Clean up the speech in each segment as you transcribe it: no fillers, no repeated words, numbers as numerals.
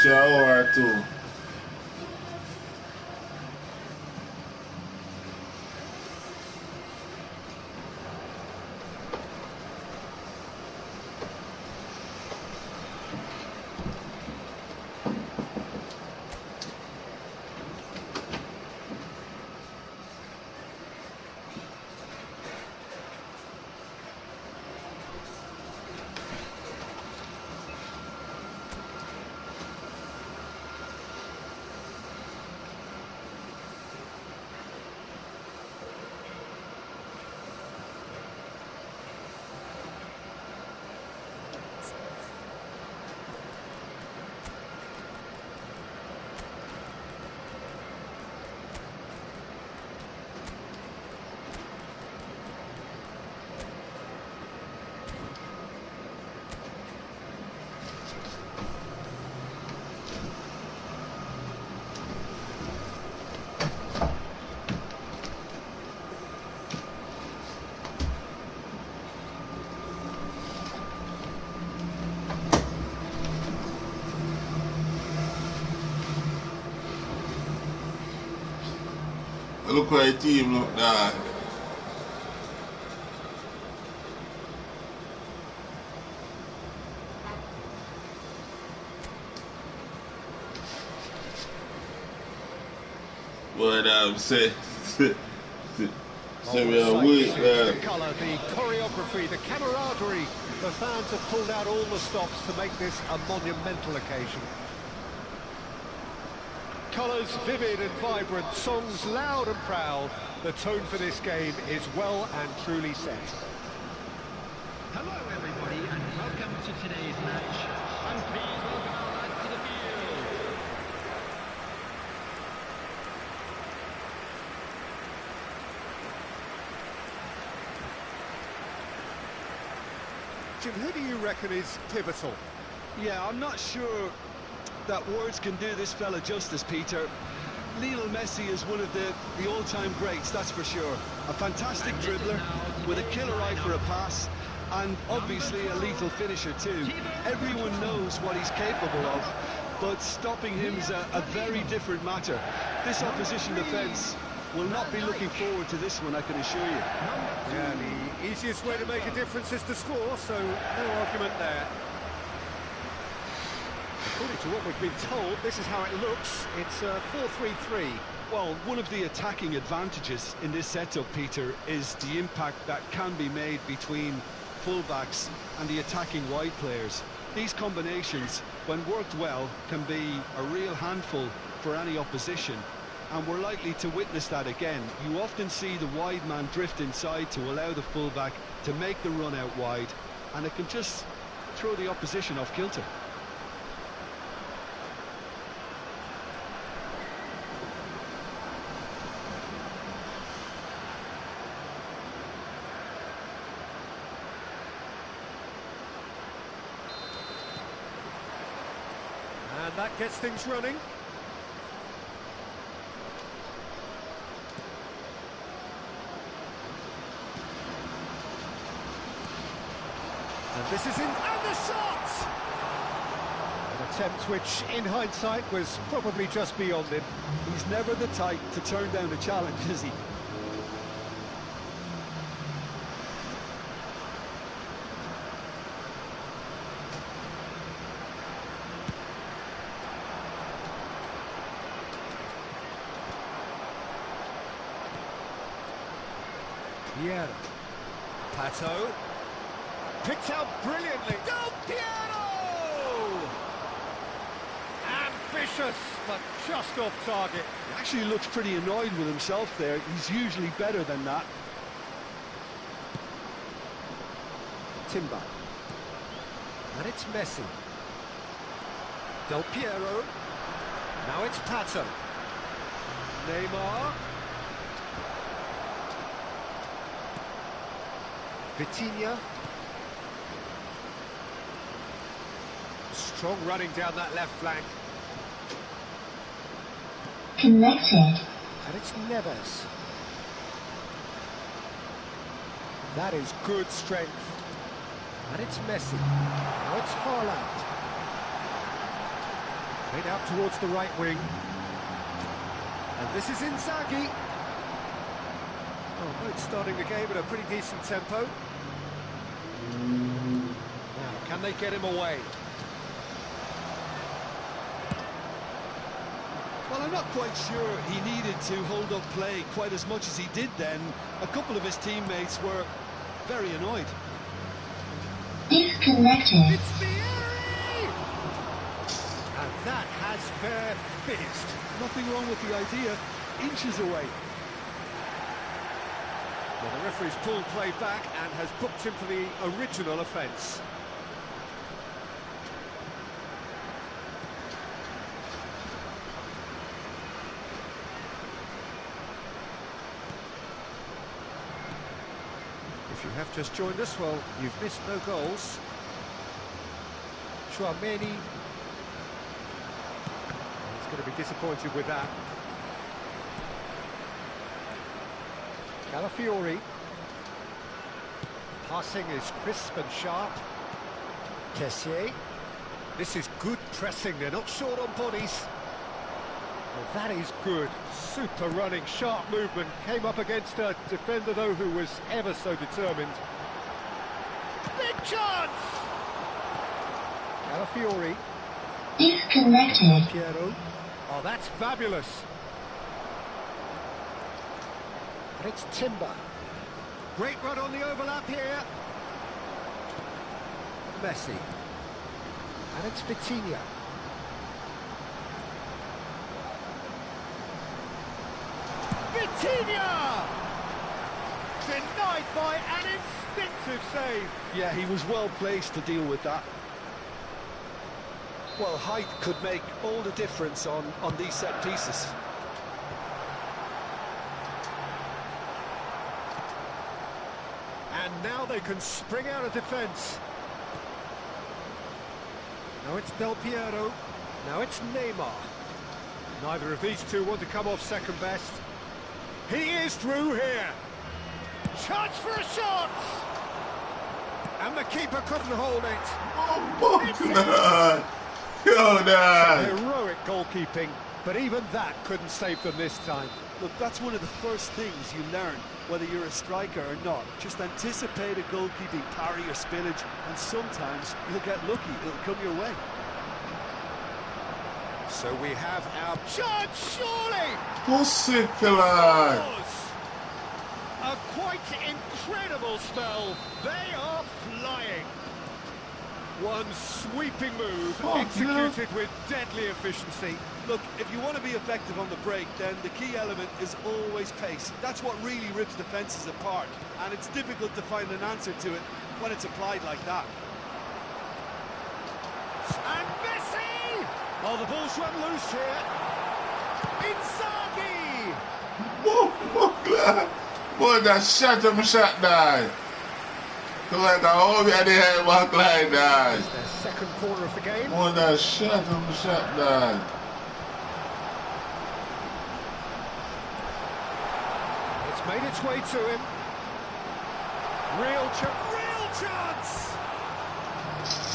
Shower too. Look how the team look there. What say we are weak, the colour, the choreography, the camaraderie. The fans have pulled out all the stops to make this a monumental occasion. Colours vivid and vibrant, songs loud and proud. The tone for this game is well and truly set. Hello everybody and welcome to today's match. And please welcome our lads to the field. Jim, who do you reckon is pivotal? Yeah, I'm not sure that words can do this fella justice, Peter. Lionel Messi is one of the all-time greats, that's for sure. A fantastic dribbler with a killer eye for a pass and obviously a lethal finisher too. Everyone knows what he's capable of, but stopping him is a very different matter. This opposition defence will not be looking forward to this one, I can assure you. Yeah, the easiest way to make a difference is to score, so no argument there. According to what we've been told, this is how it looks. It's 4-3-3. Well, one of the attacking advantages in this setup, Peter, is the impact that can be made between fullbacks and the attacking wide players. These combinations, when worked well, can be a real handful for any opposition, and we're likely to witness that again. You often see the wide man drift inside to allow the fullback to make the run out wide, and it can just throw the opposition off kilter. And that gets things running. And this is in, and the shot! An attempt which, in hindsight, was probably just beyond him. He's never the type to turn down a challenge, is he? Piero. Pato. Picked out brilliantly. Del Piero! Ambitious, but just off target. He actually looks pretty annoyed with himself there. He's usually better than that. Timber. And it's Messi. Del Piero. Now it's Pato. Neymar. Vitinha. Strong running down that left flank. Connected. And it's Neves. That is good strength. And it's Messi. Now it's Haaland. Played out towards the right wing. And this is Inzaghi. Oh, both starting the game at a pretty decent tempo. Now, can they get him away? Well, I'm not quite sure he needed to hold up play quite as much as he did then. A couple of his teammates were very annoyed. Disconnected. It's Vieri! And that has fair finished. Nothing wrong with the idea, inches away. Well, the referee's pulled play back and has booked him for the original offence. If you have just joined us, well, you've missed no goals. Chouameni. He's going to be disappointed with that. Calafiori. Passing is crisp and sharp. Tessier. This is good pressing, they're not short on bodies. Well, that is good. Super running, sharp movement. Came up against a defender, though, who was ever so determined. Big chance! Calafiori. Disconnected. Piero. Oh, that's fabulous. And it's Timber. Great run on the overlap here. Messi. And it's Vitinha. Vitinha! Denied by an instinctive save. Yeah, he was well placed to deal with that. Well, height could make all the difference on these set pieces. And now they can spring out of defence. Now it's Del Piero. Now it's Neymar. Neither of these two want to come off second best. He is through here. Chance for a shot! And the keeper couldn't hold it. Oh, Yo, Some heroic goalkeeping, but even that couldn't save them this time. Look, that's one of the first things you learn, whether you're a striker or not. Just anticipate a goalkeeping parry or spillage, and sometimes you'll get lucky, it'll come your way. So we have our chance, surely! Aleennicolay. A quite incredible spell. They are flying. One sweeping move, executed with deadly efficiency. Look, if you want to be effective on the break, then the key element is always pace. That's what really rips defences apart, and it's difficult to find an answer to it when it's applied like that. And Messi! Oh, the ball's run loose here. Inzaghi! Boy, that shot him shot down. Like I hope you had the head walk like that. It's their second corner of the game. Boy, that shot him shot down. It's made its way to him. Real chance!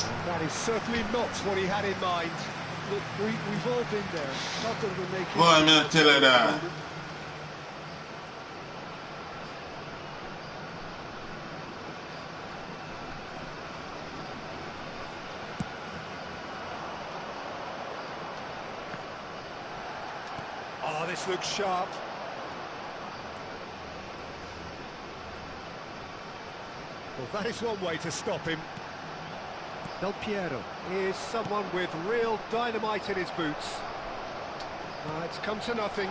And that is certainly not what he had in mind. Look, we've all been there. Not that it'll make Boy, I'm gonna tell you that. Oh, this looks sharp. Well, that is one way to stop him. Del Piero is someone with real dynamite in his boots. It's come to nothing.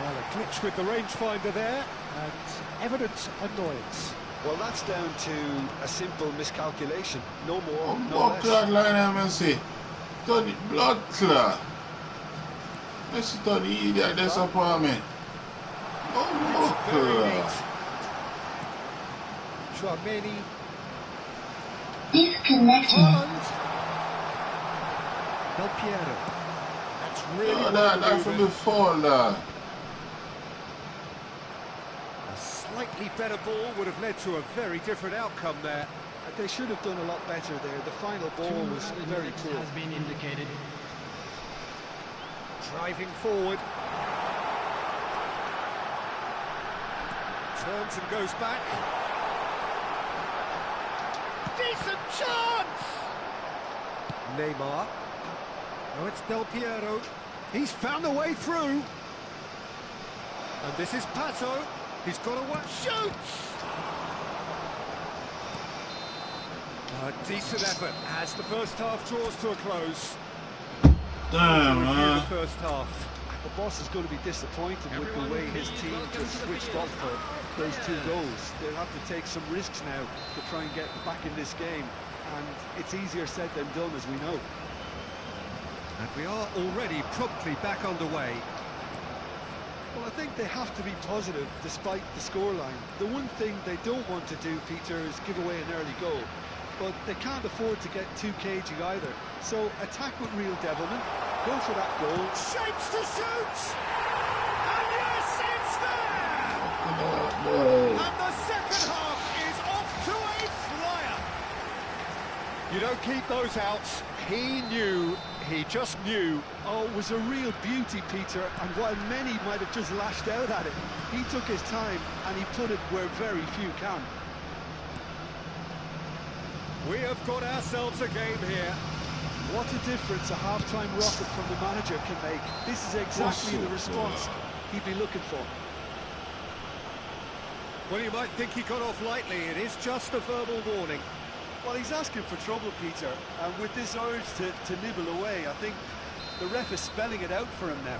Well, a glitch with the rangefinder there, and evident annoyance. Well, that's down to a simple miscalculation. No more, no Oh, less. blood line, I see. Turn the blood clot. Let's turn the idiot disappointment. Oh, Very neat. Chouameni. Disconnected. Holland. Del Piero. That's really that's from the fall, lad. A slightly better ball would have led to a very different outcome there. They should have done a lot better there. The final ball was very poor. Has been indicated. Driving forward. Turns and goes back. Decent chance! Neymar. Now it's Del Piero. He's found a way through. And this is Pato. He's got a one. Shoots! A decent effort as the first half draws to a close. Damn, Review man. the first half. The boss is going to be disappointed with the way his team just switched off for those 2 goals. They'll have to take some risks now to try and get back in this game, and it's easier said than done, as we know. And we are already promptly back underway. Well, I think they have to be positive despite the scoreline. The one thing they don't want to do, Peter, is give away an early goal. But they can't afford to get too cagey either. So attack with real devilment, go for that goal. Shapes to shoot! And yes, it's there! No. And the second half is off to a flyer! You don't keep those outs. He knew, he just knew. Oh, it was a real beauty, Peter, and while many might have just lashed out at it, he took his time and he put it where very few can. We have got ourselves a game here. What a difference a half-time rocket from the manager can make. This is exactly the response he'd be looking for. Well, you might think he got off lightly. It is just a verbal warning. Well, he's asking for trouble, Peter, and with this urge to nibble away, I think the ref is spelling it out for him now.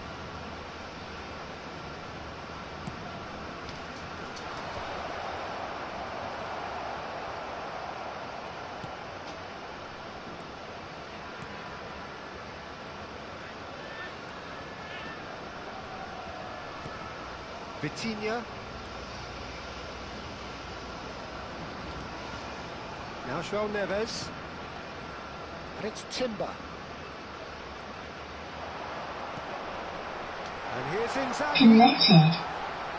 Vitinha. Now João Neves. And it's Timber. And here's Inzaghi. Connected.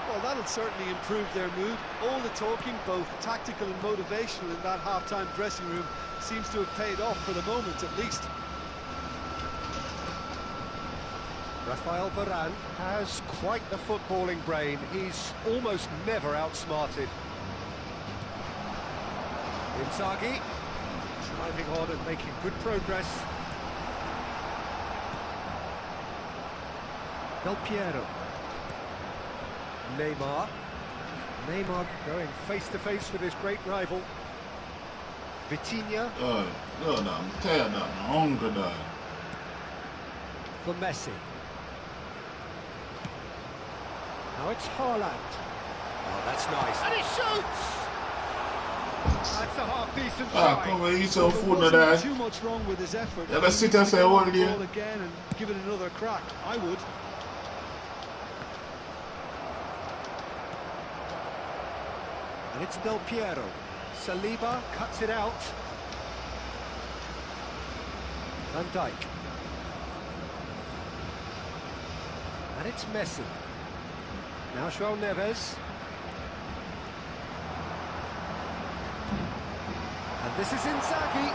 Well, that'll certainly improve their mood. All the talking, both tactical and motivational, in that half-time dressing room seems to have paid off for the moment, at least. Rafael Varane has quite the footballing brain. He's almost never outsmarted. Inzaghi driving on and making good progress. Del Piero. Neymar. Neymar going face-to-face with his great rival. Vitinha. No, I'm tired, I'm hungry, dog. For Messi. Now it's Haaland. Oh, that's nice. And he shoots! That's a half-decent Ah, try. come on, eat some There food wasn't now, too much wrong with his effort. Yeah, let's sit and say, hold you. Ball again and give it another crack. I would. And it's Del Piero. Saliba cuts it out. Van Dijk. And it's Messi. Now João Neves. And this is Inzaghi.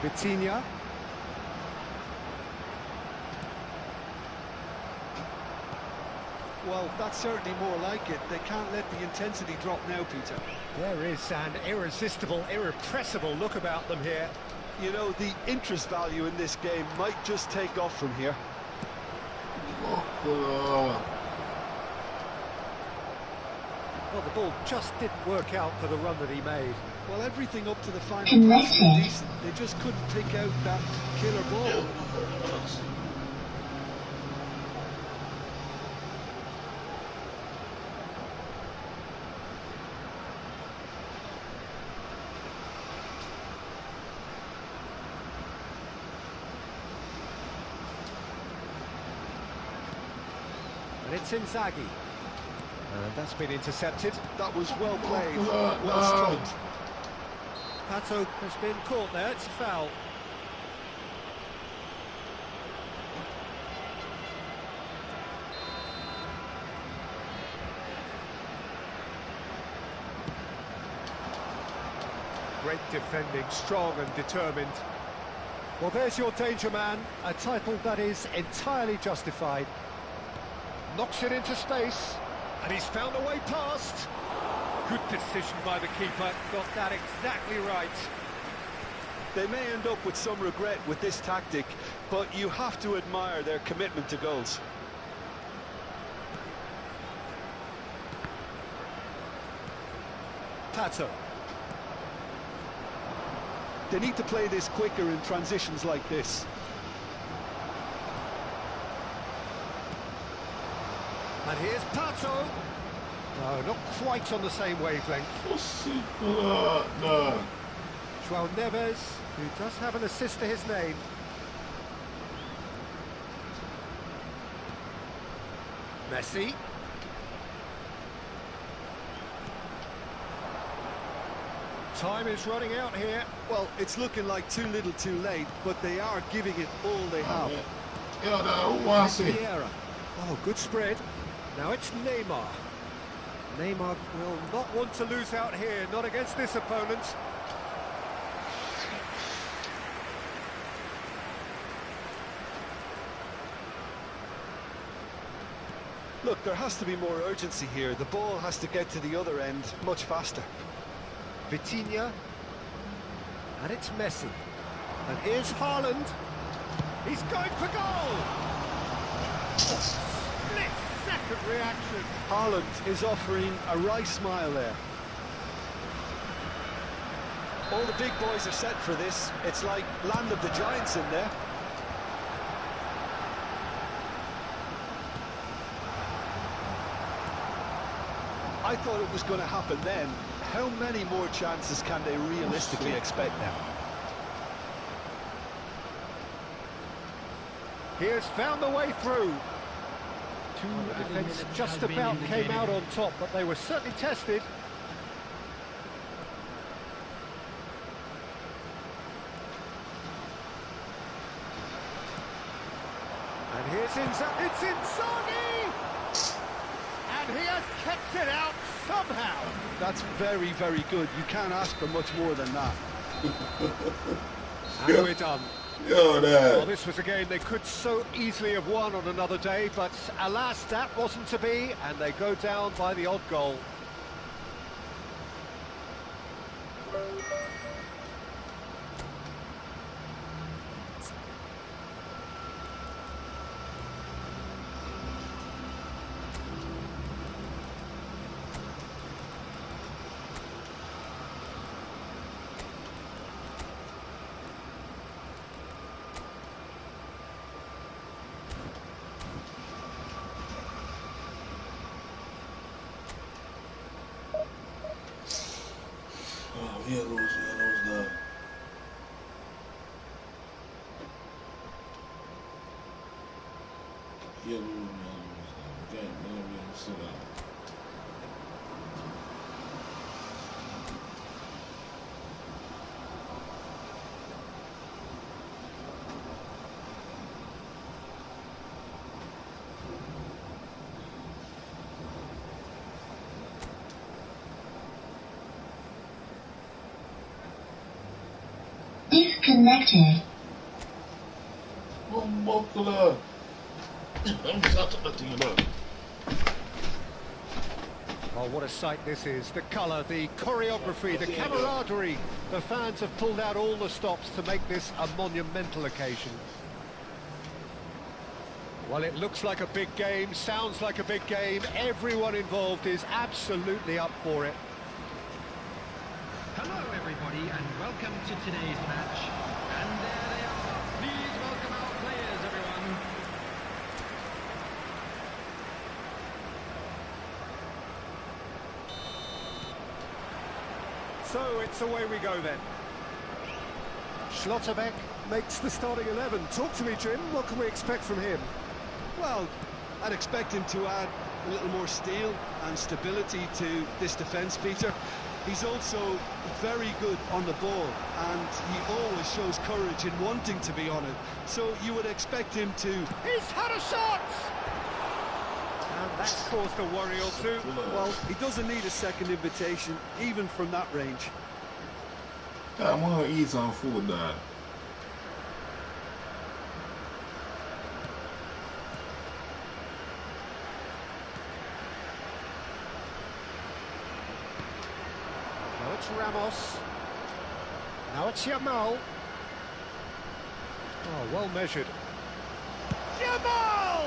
Vitinha. Well, that's certainly more like it. They can't let the intensity drop now, Peter. There is an irresistible, irrepressible look about them here. You know, the interest value in this game might just take off from here. Well, the ball just didn't work out for the run that he made. Well, everything up to the final Connected. pass was decent. They just couldn't pick out that killer ball. And it's Inzaghi. And that's been intercepted. That was well played, well struck. Pato has been caught there, it's a foul. Great defending, strong and determined. Well, there's your danger man, a title that is entirely justified. Knocks it into space, and he's found a way past. Good decision by the keeper, got that exactly right. They may end up with some regret with this tactic, but you have to admire their commitment to goals. Tato. They need to play this quicker in transitions like this. And here's Pato. No, not quite on the same wavelength. No. João Neves, who does have an assist to his name. Messi. Time is running out here. Well, it's looking like too little too late, but they are giving it all they have. Who wants it? Vieira. Oh, good spread. Now it's Neymar. Neymar will not want to lose out here, not against this opponent. Look, there has to be more urgency here. The ball has to get to the other end much faster. Vitinha. And it's Messi. And here's Haaland. He's going for goal! Split-second reaction. Haaland is offering a wry smile there. All the big boys are set for this. It's like land of the giants in there. I thought it was going to happen then. How many more chances can they realistically expect now? He has found the way through. The defence just about came out on top, but they were certainly tested. And here's Inzaghi. It's Inzaghi! And he has kept it out somehow. That's very, very good. You can't ask for much more than that. And we're done. Yo, Dad. Well, this was a game they could so easily have won on another day, but alas, that wasn't to be, and they go down by the odd goal. Yellows, done. Yellows, done. Okay, now we have to sit down. Disconnected. Aleennicolay. Oh, what a sight this is. The colour, the choreography, the camaraderie. The fans have pulled out all the stops to make this a monumental occasion. Well, it looks like a big game, sounds like a big game. Everyone involved is absolutely up for it. Hello everybody and welcome to today's match. And there they are. Please welcome our players, everyone. So it's away we go then. Schlotterbeck makes the starting 11. Talk to me, Jim. What can we expect from him? Well, I'd expect him to add a little more steel and stability to this defence, Peter. He's also very good on the ball, and he always shows courage in wanting to be on it. So you would expect him to... He's had a shot! And that's caused a worry or two. Well, he doesn't need a second invitation, even from that range. I'm gonna eat some food, dad. Now it's Ramos. Now it's Yamal. Oh, well measured. Yamal!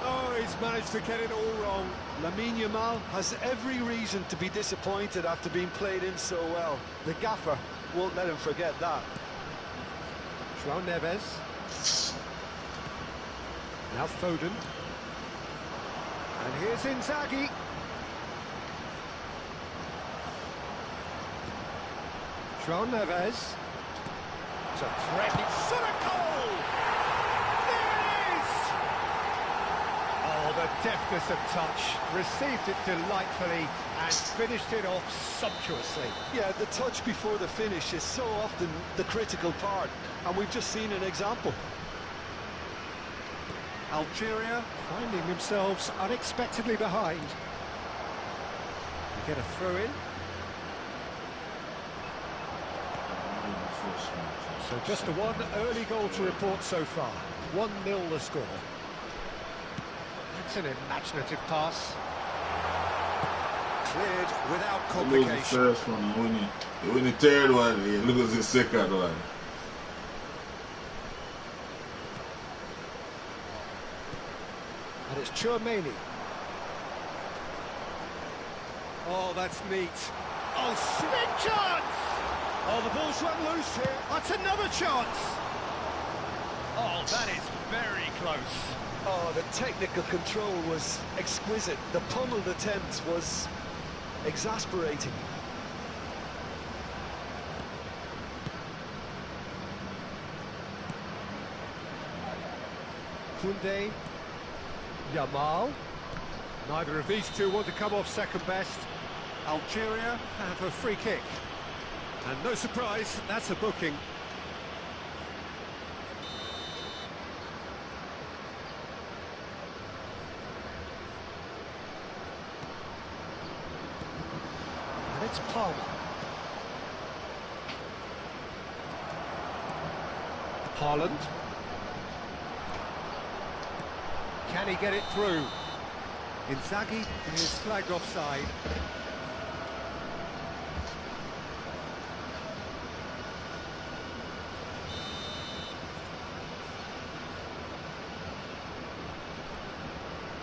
Oh, he's managed to get it all wrong. Lamine Yamal has every reason to be disappointed after being played in so well. The gaffer won't let him forget that. João Neves. Now Foden. And here's Inzaghi. João Neves. It's a threatening shot at goal! There it is! Oh, the deftness of touch. Received it delightfully and finished it off sumptuously. Yeah, the touch before the finish is so often the critical part, and we've just seen an example. Algeria finding themselves unexpectedly behind. You get a throw-in. So just the one early goal to report so far. 1-0 the score. That's an imaginative pass. Cleared without You lose the complication. first one, you win the third one, you lose the second one. And it's Chouameni. Oh, that's neat. Oh, swing chance! Oh, the ball's run loose here. That's another chance. Oh, that is very close. Oh, the technical control was exquisite. The pummeled attempt was exasperating. Koundé. Yamal. Neither of these two want to come off second best. Algeria have a free kick. And no surprise, that's a booking. And it's Palmer. Haaland. Can he get it through? Inzaghi is flagged offside.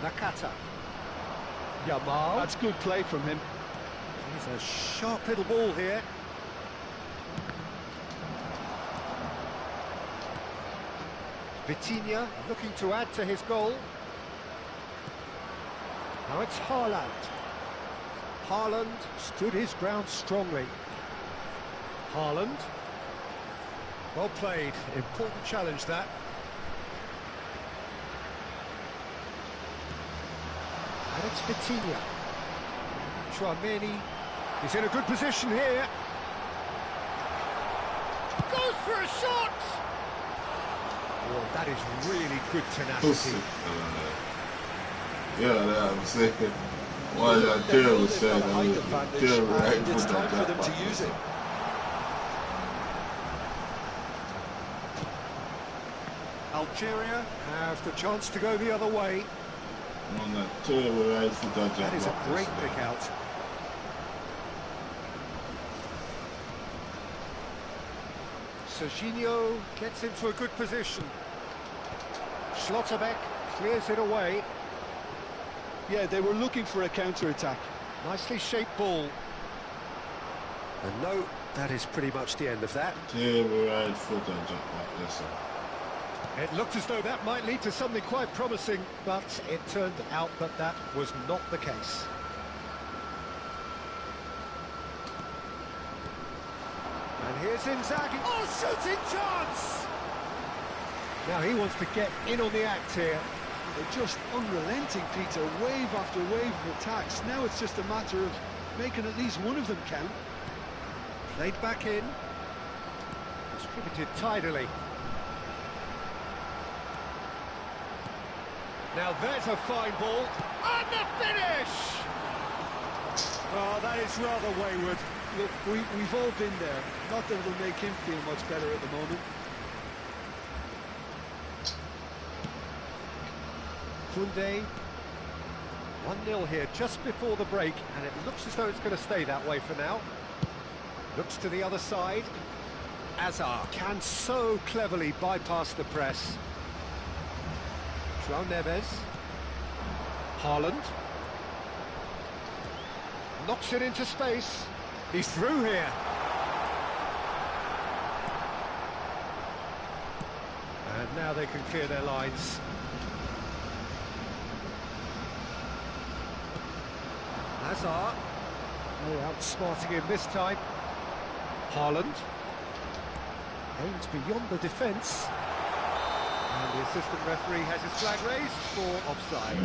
Nakata. Yamal. That's good play from him. He's a sharp little ball here. Vitinha looking to add to his goal. Now it's Haaland. Haaland stood his ground strongly. Haaland. Well played. Important challenge that. And it's Vitinha. Chouameni is in a good position here. Goes for a shot! Well, that is really good tenacity. Yeah, I'm saying. Why that terrible shot? Terrible right And it's foot time on for them that to use it. Algeria have the chance to go the other way. on that terrible right foot on That is a great pick out. Serginho gets into a good position. Schlotterbeck clears it away. Yeah, they were looking for a counter-attack. Nicely shaped ball. And no, that is pretty much the end of that. Terrible right foot on that. Yes, sir. It looked as though that might lead to something quite promising, but it turned out that that was not the case. And here's Inzaghi. Oh, shooting chance! Now he wants to get in on the act here. They're just unrelenting, Peter. Wave after wave of attacks. Now it's just a matter of making at least one of them count. Played back in. Distributed tidily. Now there's a fine ball. And the finish! Oh, that is rather wayward. Look, we've all been there. Not that it'll make him feel much better at the moment. Koundé. 1-0 here just before the break, and it looks as though it's going to stay that way for now. Looks to the other side. Azar can so cleverly bypass the press. João Neves. Haaland. Knocks it into space. He's through here. And now they can clear their lines. Hazard. Oh, outsmarting him this time. Haaland. Aims beyond the defence. And the assistant referee has his flag raised for offside.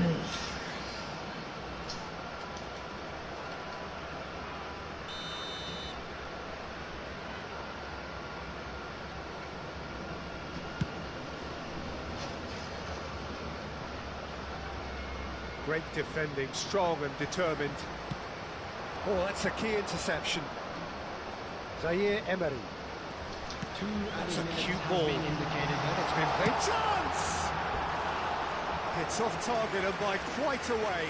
Great defending, strong and determined. Oh, that's a key interception. Zaire Emery. That's a cute ball. Indicated. And it's been played. Chance! It's off target and by quite a way.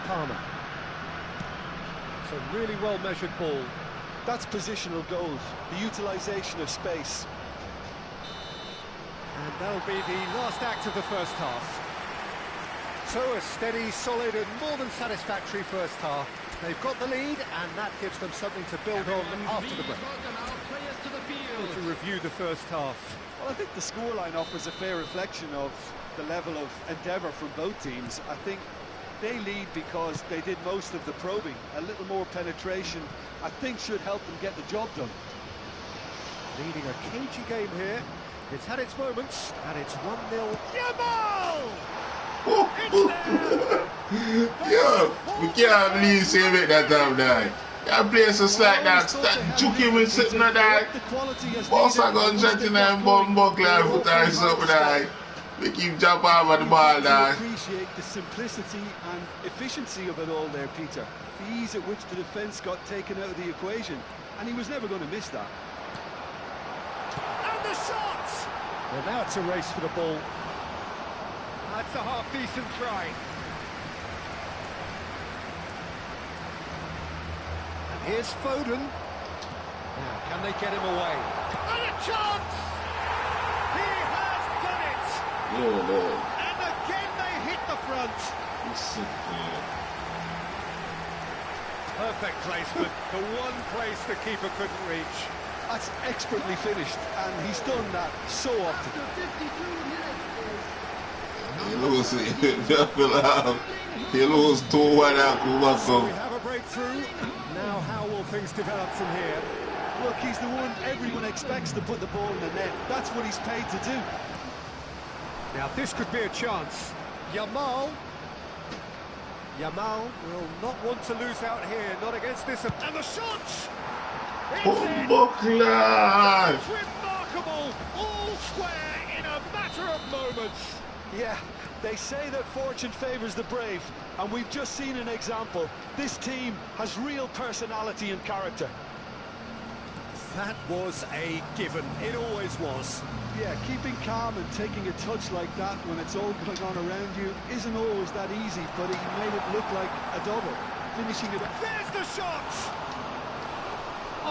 Palmer. It's a really well-measured ball. That's positional goals, the utilisation of space. And that'll be the last act of the first half. So a steady, solid and more than satisfactory first half. They've got the lead and that gives them something to build on after the break. To review the first half. Well, I think the scoreline offers a fair reflection of the level of endeavour from both teams. I think they lead because they did most of the probing. A little more penetration, I think, should help them get the job done. Leading a cagey game here. It's had its moments, and it's 1-0. Yamal! Yo, we can't believe say make that time die. That place is like that. That juke with sitting on that. Boss I got 29 bomb buckler foot or something like. We keep jumping over the ball now. Appreciate the simplicity and efficiency of it all there, Peter. The ease at which the defence got taken out of the equation, and he was never going to miss that. And the shot! Well, now it's a race for the ball. That's a half-decent try. And here's Foden. Now, can they get him away? And a chance! He has done it! Yeah, Lord. And again they hit the front. Perfect placement, the one place the keeper couldn't reach. That's expertly finished, and he's done that so often. He lose it. He lose 2-1 So we have a breakthrough. Now how will things develop from here? Look, he's the one everyone expects to put the ball in the net. That's what he's paid to do. Now this could be a chance. Yamal will not want to lose out here, not against this. And the shot! Buckler! It's remarkable, all square in a matter of moments. Yeah, they say that fortune favours the brave, and we've just seen an example. This team has real personality and character. That was a given, it always was. Yeah, keeping calm and taking a touch like that when it's all going on around you isn't always that easy, but he made it look like a double, finishing it. There's the shot!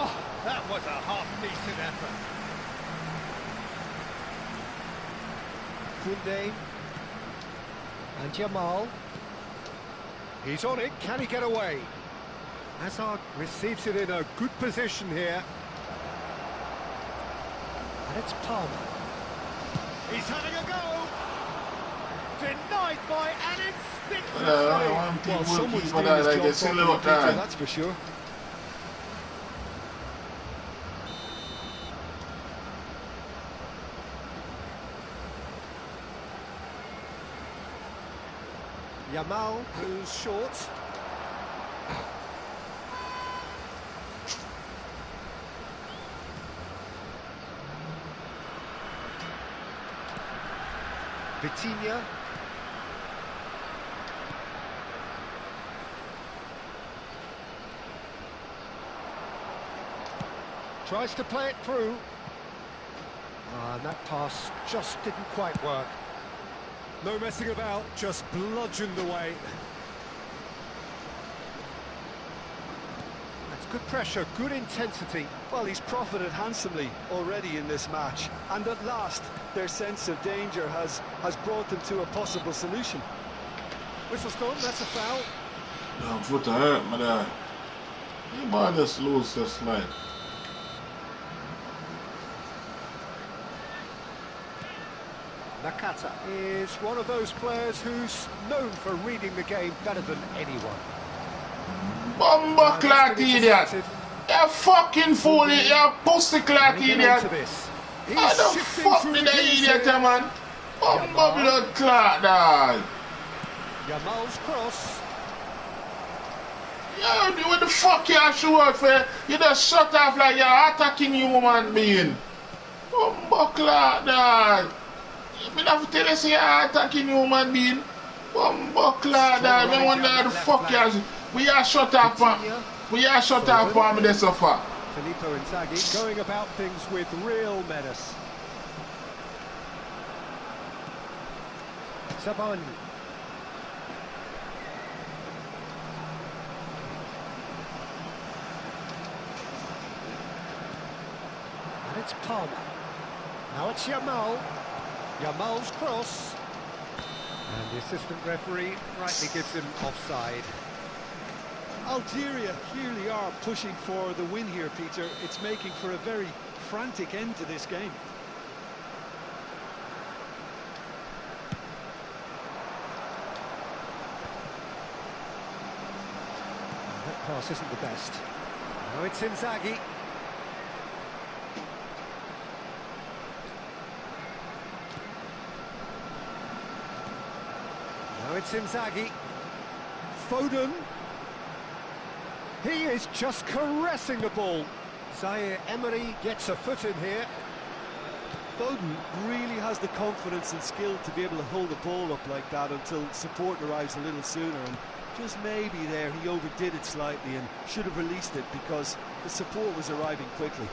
Oh, that was a half-decent effort. Koundé and Yamal. He's on it, can he get away? Hazard receives it in a good position here. And it's Palmer. He's having a go! Denied by an instinctive Well, someone's doing his job properly, Peter, that's for sure. Yamal, who's short. Vitinha. Tries to play it through. And that pass just didn't quite work. No messing about, just bludgeoned away. That's good pressure, good intensity. Well, he's profited handsomely already in this match, and at last their sense of danger has brought them to a possible solution. Whistle's gone, that's a foul. Damn foot hurt, my dad. You might just lose this line. Nakata is one of those players who's known for reading the game better than anyone. Bumba clot idiot! You fucking fool, you pussy clot idiot! How the fuck did that idiot, man? Bumba blood clot, dog! Yamal's cross. Yeah, what the fuck you show out for? You just shut off like you're attacking human being. Bumba clot, dog! I have to tell you, say you're attacking human being. Bumba clot, dog! I wonder how the fuck you we are shut off on. We are shut off on me this so far. Filippo Inzaghi going about things with real menace. Saban. And it's Palmer. Now it's Yamal. Yamal's cross. And the assistant referee rightly gives him offside. Algeria clearly are pushing for the win here, Peter. It's making for a very frantic end to this game. That pass isn't the best. Now it's Inzaghi. Now it's Inzaghi. Foden. He is just caressing the ball. Zaire Emery gets a foot in here. Foden really has the confidence and skill to be able to hold the ball up like that until support arrives a little sooner, and just maybe there he overdid it slightly and should have released it because the support was arriving quickly.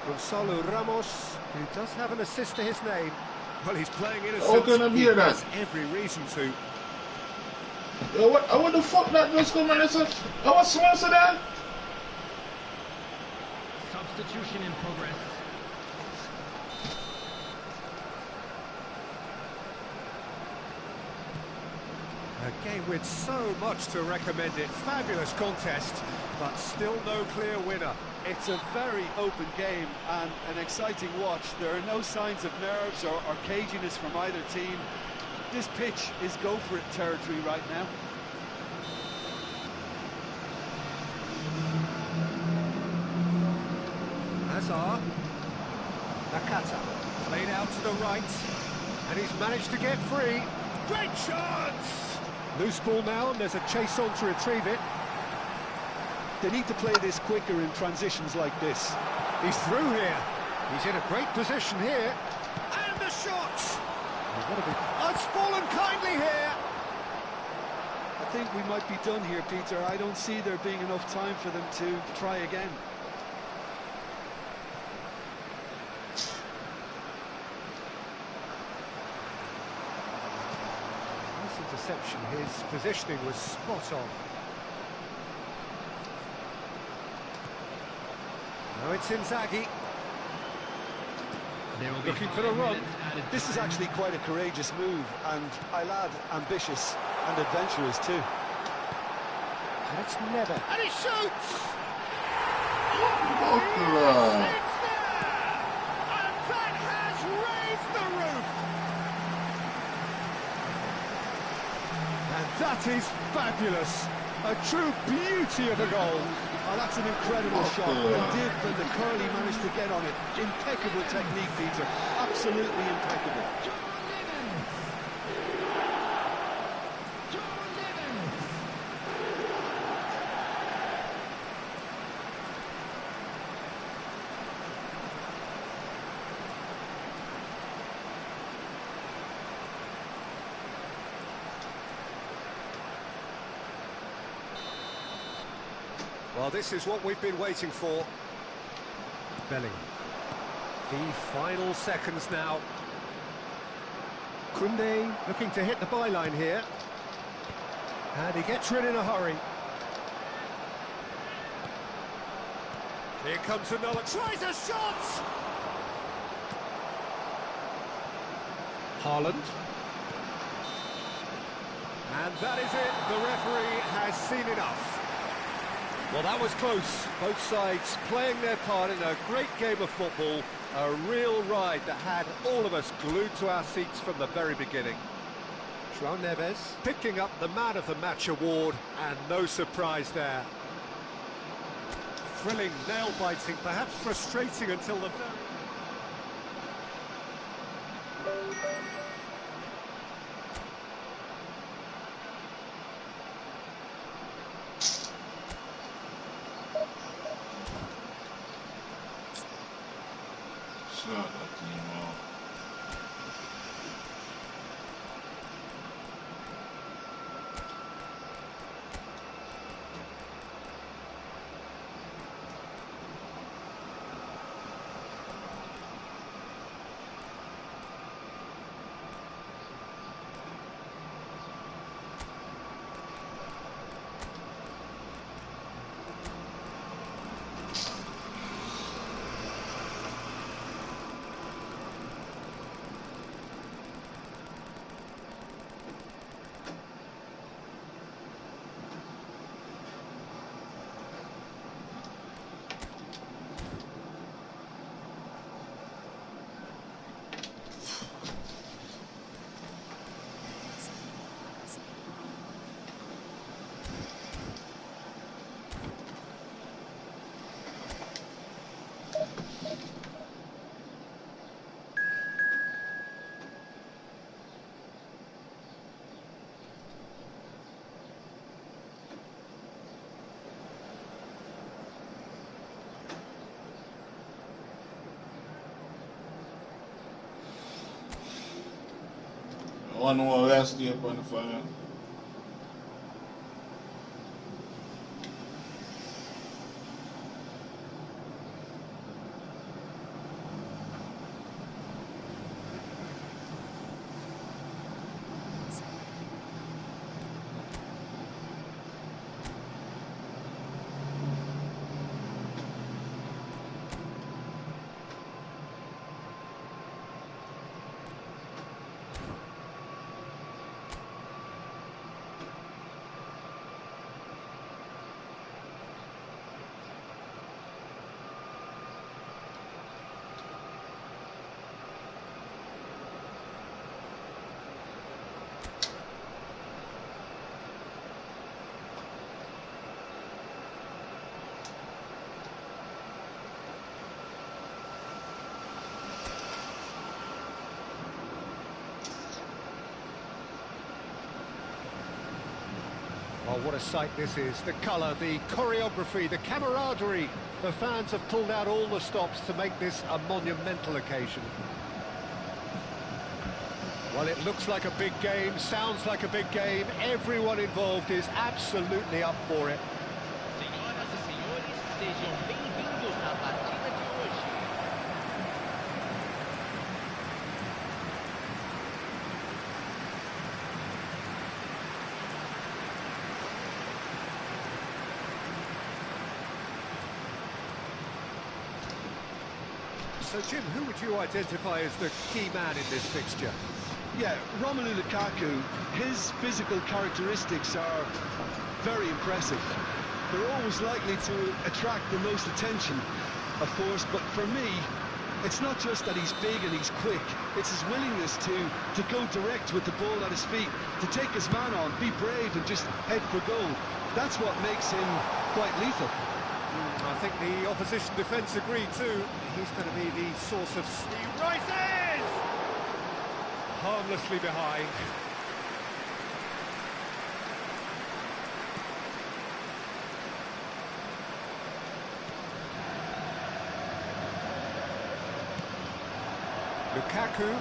Gonzalo Ramos, who does have an assist to his name. Well, he's playing innocent. How can I be He that? has every reason to. Yo, what the fuck that just come on? I was supposed to that? Substitution in progress. A game with so much to recommend it. Fabulous contest, but still no clear winner. It's a very open game and an exciting watch. There are no signs of nerves or caginess from either team. This pitch is go-for-it territory right now. Hazard. Nakata. Played out to the right. And he's managed to get free. Great chance! Loose ball now, and there's a chase on to retrieve it. They need to play this quicker in transitions like this. He's through here. He's in a great position here. And the shot! Oh, it's fallen kindly here. I think we might be done here, Peter. I don't see there being enough time for them to try again. Nice interception. His positioning was spot on. Now it's Inzaghi. Looking for the run. This is actually quite a courageous move, and I'll add ambitious and adventurous too. And it's Never. And he shoots! Oh, It's there! And that has raised the roof! And that is fabulous. A true beauty of a goal. Oh, that's an incredible shot. The dip and the curl he managed to get on it. Impeccable technique, Peter. Absolutely impeccable. Well, this is what we've been waiting for. Belling. The final seconds now. Koundé looking to hit the byline here. And he gets rid in a hurry. Here comes another, tries a shot! Haaland. And that is it, the referee has seen enough. Well, that was close. Both sides playing their part in a great game of football. A real ride that had all of us glued to our seats from the very beginning. João Neves picking up the Man of the Match award, and no surprise there. Thrilling, nail-biting, perhaps frustrating until the very... Shut up, Timo. One more last year on the fire. Oh, what a sight this is. The colour, the choreography, the camaraderie. The fans have pulled out all the stops to make this a monumental occasion. Well, it looks like a big game, sounds like a big game. Everyone involved is absolutely up for it. Senhoras e senhores, sejam bem-vindos à partida de hoje. So, Jim, who would you identify as the key man in this fixture? Yeah, Romelu Lukaku, his physical characteristics are very impressive. They're always likely to attract the most attention, of course, but for me, it's not just that he's big and he's quick, it's his willingness to go direct with the ball at his feet, to take his man on, be brave and just head for goal. That's what makes him quite lethal. I think the opposition defence agree too. He's going to be the source of... He rises! Harmlessly behind. Lukaku.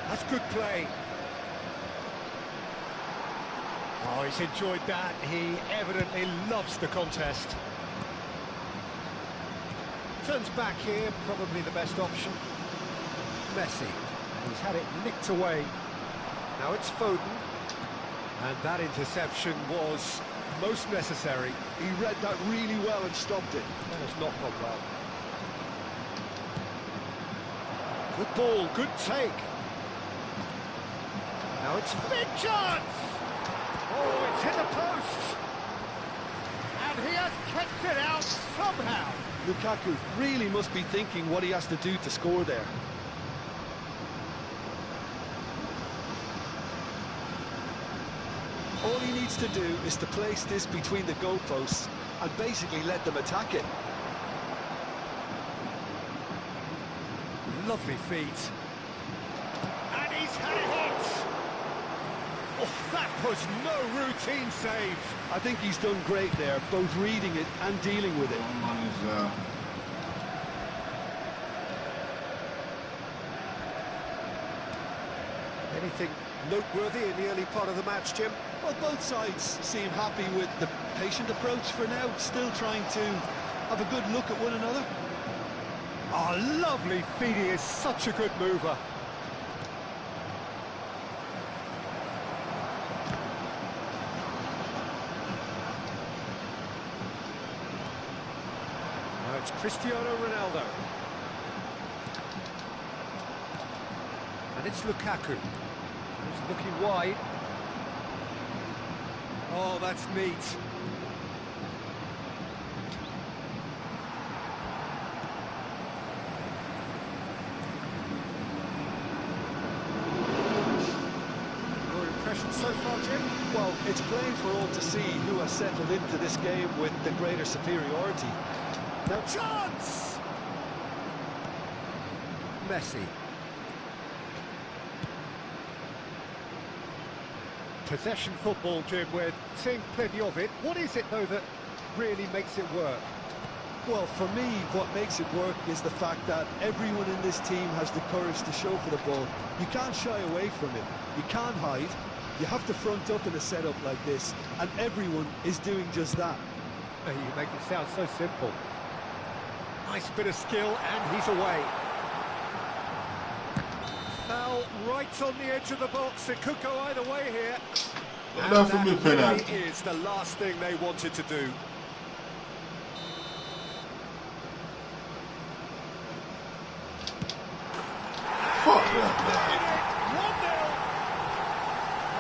That's good play. Oh, he's enjoyed that. He evidently loves the contest. Turns back here, probably the best option. Messi. He's had it nicked away. Now it's Foden. And that interception was most necessary. He read that really well and stopped it. That has not gone well. Good ball, good take. Now it's big chance! Oh, it's hit the post! And he has kept it out somehow. Lukaku really must be thinking what he has to do to score there. All he needs to do is to place this between the goalposts and basically let them attack it. Lovely feet. And he's had a hit! Oh, that was no routine save. I think he's done great there, both reading it and dealing with it. Anything noteworthy in the early part of the match, Jim? Well, both sides seem happy with the patient approach for now, still trying to have a good look at one another. Oh, lovely feet. He is such a good mover. Now it's Cristiano Ronaldo. And it's Lukaku. He's looking wide. Oh, that's neat. Your impression so far, Jim? Well, it's plain for all to see who has settled into this game with the greater superiority. Now, chance! Messi. Possession football, Jim, we're seeing plenty of it. What is it, though, that really makes it work? Well, for me, what makes it work is the fact that everyone in this team has the courage to show for the ball. You can't shy away from it. You can't hide. You have to front up in a setup like this, and everyone is doing just that. You make it sound so simple. Nice bit of skill, and he's away. Foul right on the edge of the box. It could go either way here. And that really is the last thing they wanted to do. Fuck that.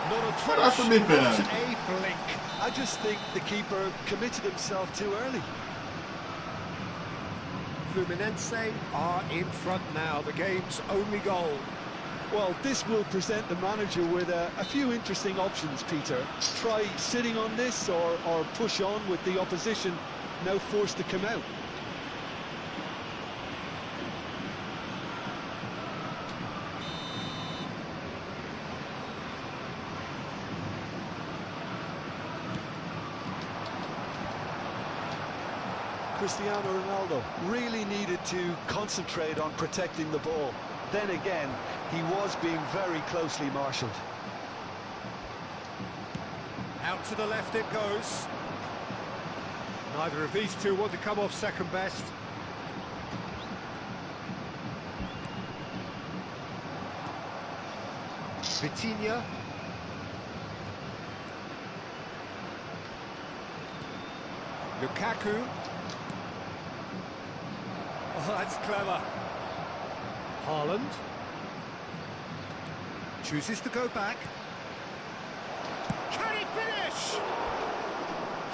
1-0. Not a twitch, That's a big penalty. not a blink. I just think the keeper committed himself too early. Fluminense are in front now, the game's only goal. Well, this will present the manager with a few interesting options, Peter. Try sitting on this or push on with the opposition now forced to come out. Cristiano Ronaldo really needed to concentrate on protecting the ball. Then again, he was being very closely marshalled. Out to the left it goes. Neither of these two want to come off second best. Vitinha. Lukaku. Oh, that's clever. Haaland. Chooses to go back. Can he finish?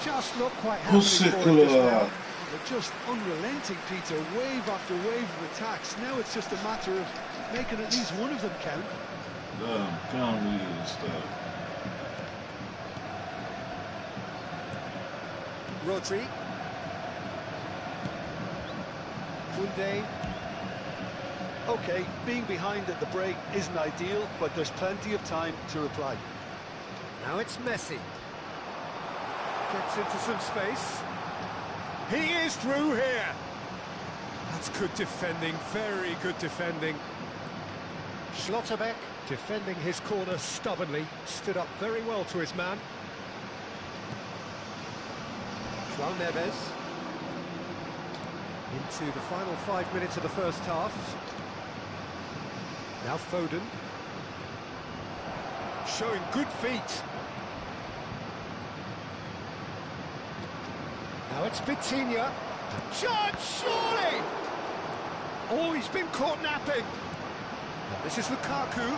Just not quite happening for him just now. They're just unrelenting, Peter. Wave after wave of attacks. Now it's just a matter of making at least one of them count. Can't read this stuff. Rodri. Koundé. Okay, being behind at the break isn't ideal, but there's plenty of time to reply. Now it's Messi. Gets into some space. He is through here. That's good defending, very good defending. Schlotterbeck defending his corner stubbornly, stood up very well to his man. João Neves. Into the final 5 minutes of the first half. Now Foden. Showing good feet. Now it's Vitinha. Chance, surely! Oh, he's been caught napping. Now this is Lukaku.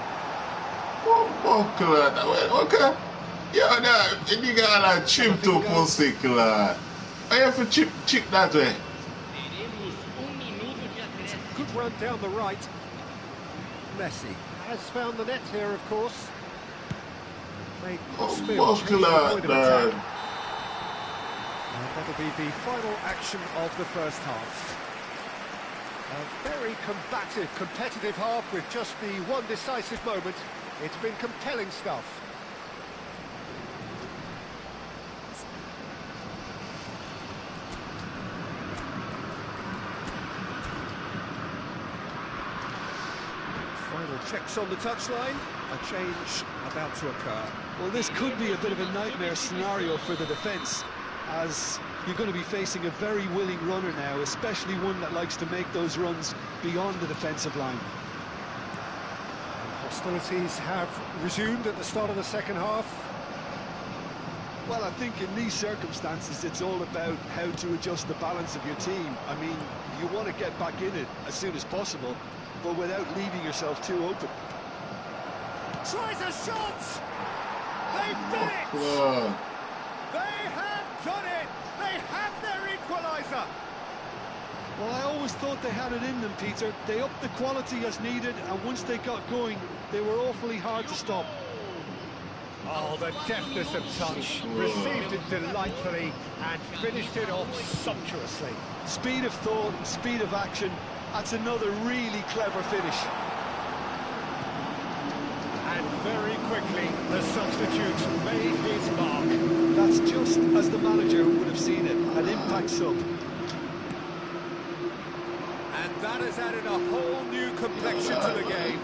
Okay. Yeah, that you got like chip to pussy, lad. I have to chip that way. Good run down the right. Messi has found the net here, of course. Made crossfield change the point of attack. And that'll be the final action of the first half. A very combative, competitive half with just the one decisive moment. It's been compelling stuff. Final checks on the touchline. A change about to occur. Well, this could be a bit of a nightmare scenario for the defence, as you're going to be facing a very willing runner now, especially one that likes to make those runs beyond the defensive line. Hostilities have resumed at the start of the second half. Well, I think in these circumstances, it's all about how to adjust the balance of your team. I mean, you want to get back in it as soon as possible, but without leaving yourself too open. Tries a shot! They've done it! They have done it! They have their equaliser! Well, I always thought they had it in them, Peter. They upped the quality as needed, and once they got going, they were awfully hard to stop. Oh, the deftness of touch. Received it delightfully and finished it off sumptuously. Speed of thought, speed of action. That's another really clever finish. And very quickly, the substitute made his mark. That's just as the manager would have seen it, an impact sub. And that has added a whole new complexion to the game.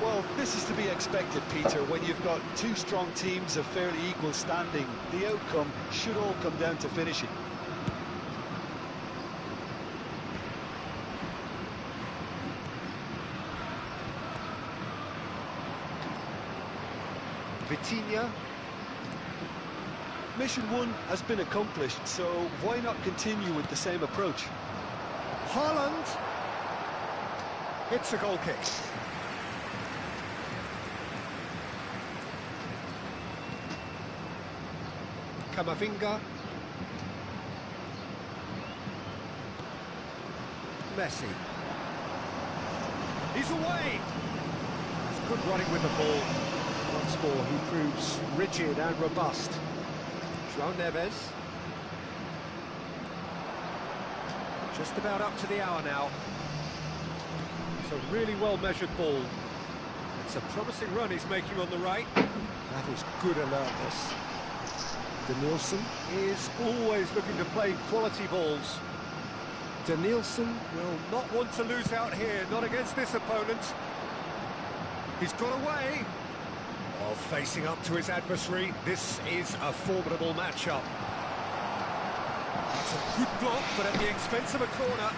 Well, this is to be expected, Peter. When you've got two strong teams of fairly equal standing, the outcome should all come down to finishing. Vitinha. Mission one has been accomplished, so why not continue with the same approach? Haaland hits a goal kick. Camavinga. Messi. He's away. It's good running with the ball. Once more, he proves rigid and robust. João Neves. Just about up to the hour now. It's a really well-measured ball. It's a promising run he's making on the right. That is good alertness. Danielson is always looking to play quality balls. Danielson will not want to lose out here, not against this opponent. He's got away. While facing up to his adversary, this is a formidable matchup. That's a good block, but at the expense of a corner.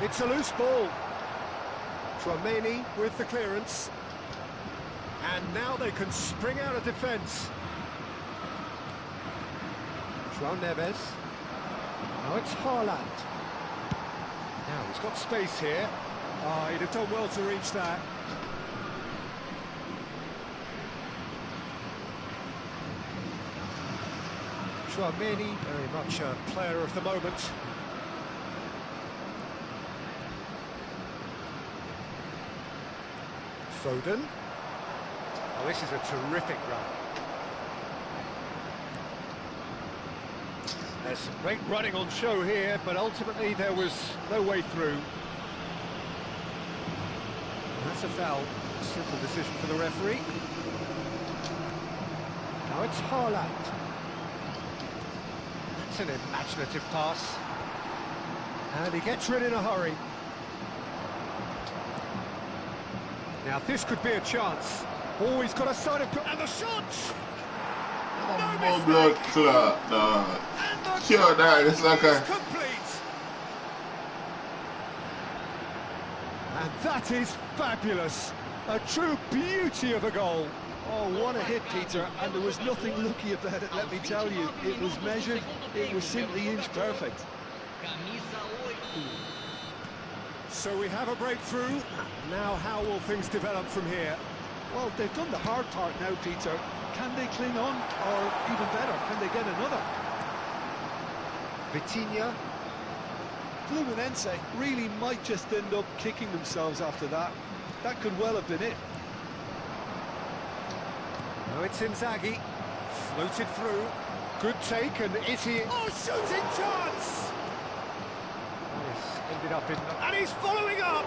It's a loose ball. Tchouaméni with the clearance. And now they can spring out of defence. João Neves. Now it's Haaland. Now he's got space here. Oh, he'd have done well to reach that. Tchouaméni, very much a player of the moment. Foden. Oh, this is a terrific run. There's some great running on show here, but ultimately there was no way through. And that's a foul. Simple decision for the referee. Now it's Haaland. That's an imaginative pass. And he gets rid in a hurry. Now this could be a chance. Oh, he's got a side of... And the shot! More blood clot, dog. Sure, dog, it's like a... Complete. And that is fabulous. A true beauty of a goal. Oh, what a hit, Peter, and there was nothing lucky about it, let me tell you. It was measured, it was simply inch perfect. So we have a breakthrough. Now how will things develop from here? Well, they've done the hard part now, Peter. Can they cling on, or even better, can they get another? Vitinha. Fluminense really might just end up kicking themselves after that. That could well have been it. Now it's Inzaghi. Floated through. Good take, and is he... Oh, shooting chance! This ended up in... And he's following up!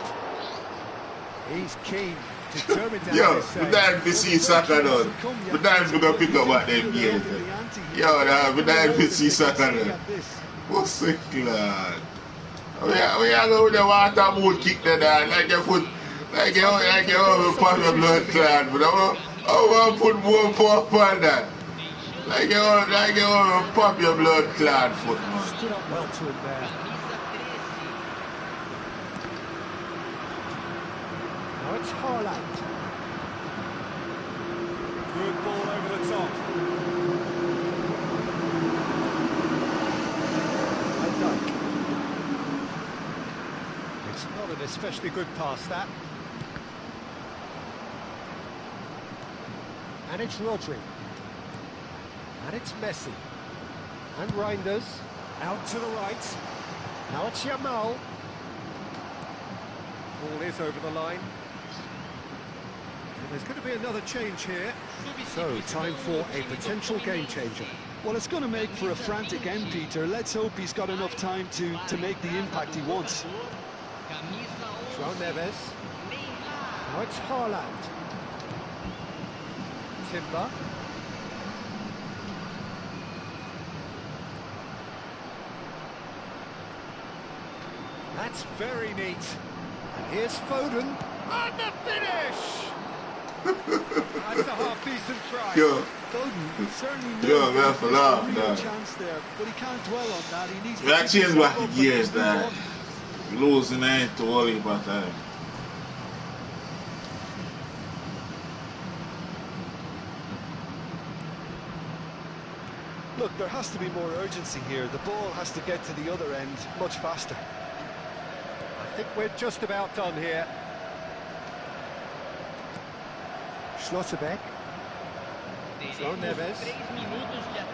He's keen, determined to have his say. Yo, we don't even see soccer done. We don't even pick up what them games. Yo, we don't even see soccer done. What's it, lad? We are going with the water boat kick there, like your foot, like your pop your blood clot. But I want to put more pop on that. Like your pop your blood clot foot, man. Stood up well to him there. Now it's Haaland. Good ball over the top. It's not an especially good pass, that. And it's Rodri. And it's Messi. And Reinders. Out to the right. Now it's Yamal. Ball is over the line. And there's going to be another change here. So, time for a potential game changer. Well, it's going to make for a frantic end, Peter. Let's hope he's got enough time to make the impact he wants. João Neves. Now it's Haaland. Timber. That's very neat. And here's Foden. And the finish! That's a half-decent try. Yo. Foden certainly Yo, man, for love, a real dog. chance there, but he can't dwell on that. He needs We got to change back the gears, dog. Losing ain't to worry about that. Look, there has to be more urgency here. The ball has to get to the other end much faster. I think we're just about done here. Schlotterbeck. João Neves.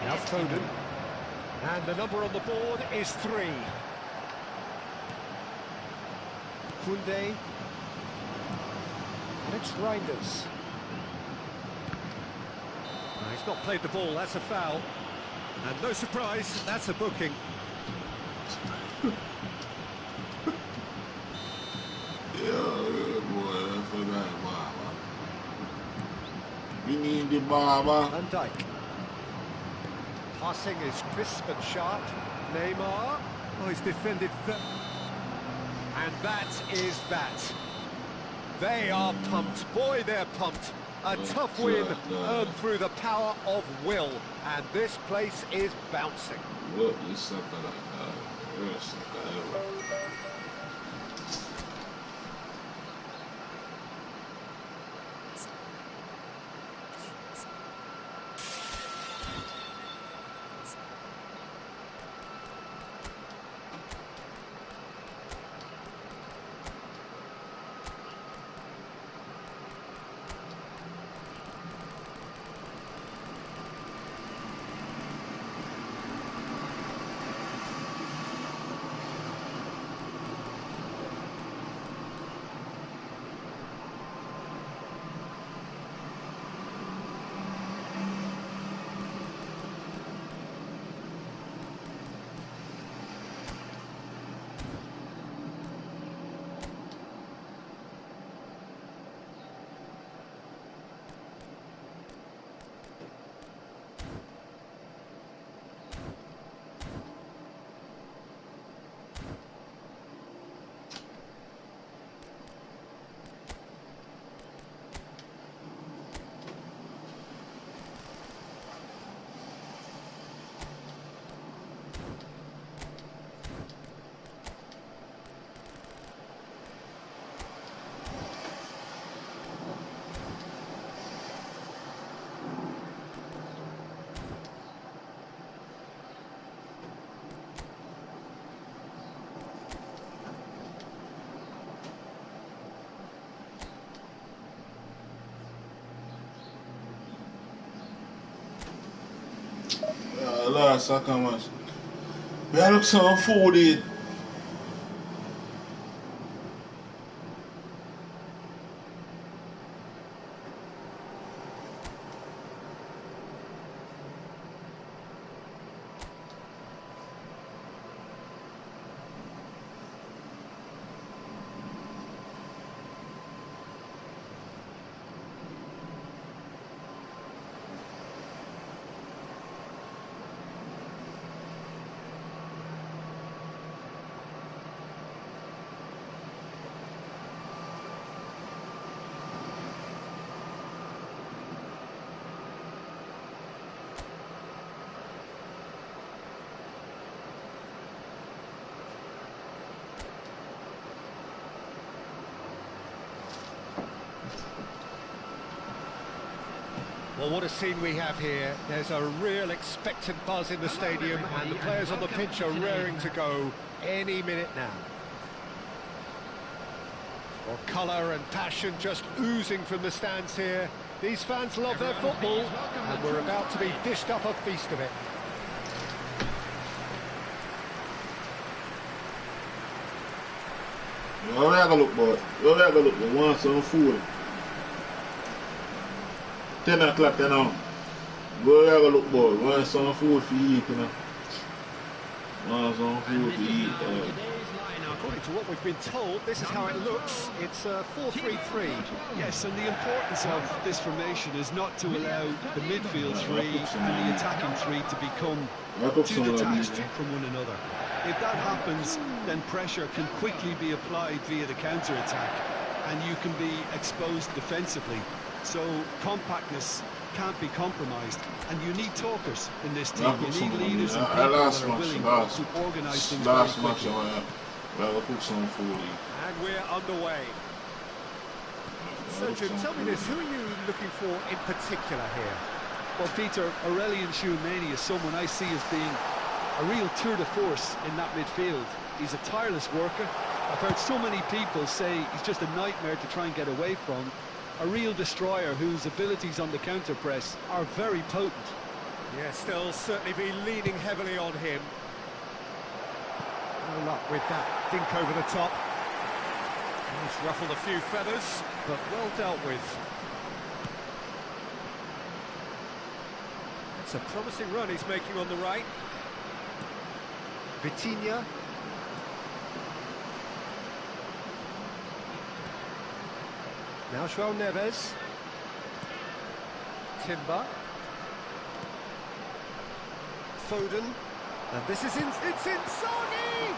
Now Foden. And the number on the board is 3. Koundé. And it's Reinders. No, he's not played the ball, that's a foul. And no surprise, that's a booking. Yo, boy, I forgot Baba. We need the Baba. Van Dijk. Passing is crisp and sharp. Neymar. Oh, he's defended. And that is that. They are pumped. Boy, they're pumped. A tough win earned through the power of will. And this place is bouncing. Look, you suck at that. You're a sucker. last soccer match. We had look some food in. Well, what a scene we have here. There's a real expectant buzz in the stadium, and the players on the pitch are raring to go any minute now. Well, colour and passion just oozing from the stands here. These fans love their football, and we're about to be dished up a feast of it. Where we have a look, boy? Where we have a look? We want some food. 10 o'clock now. Where we have a look, boy? We want some food for eat, you know. Want some food to eat. According to what we've been told, this is how it looks. It's 4-3-3. Yes, and the importance of this formation is not to allow the midfield three and the attacking three to become too detached from one another. If that happens, then pressure can quickly be applied via the counter-attack, and you can be exposed defensively. So compactness can't be compromised, and you need talkers in this team. You need leaders and people that are willing to organise things very quickly. We'll cook some food. And we're underway. So, Jim, tell me this, who are you looking for in particular here? Well, Peter, Aurélien Tchouameni is someone I see as being a real tour de force in that midfield. He's a tireless worker. I've heard so many people say he's just a nightmare to try and get away from. A real destroyer whose abilities on the counter-press are very potent. Yes, they'll certainly be leaning heavily on him. No luck with that dink over the top. He's ruffled a few feathers, but well dealt with. It's a promising run he's making on the right. Vitinha. Now João Neves. Timber. Foden. And this is it's Inzaghi!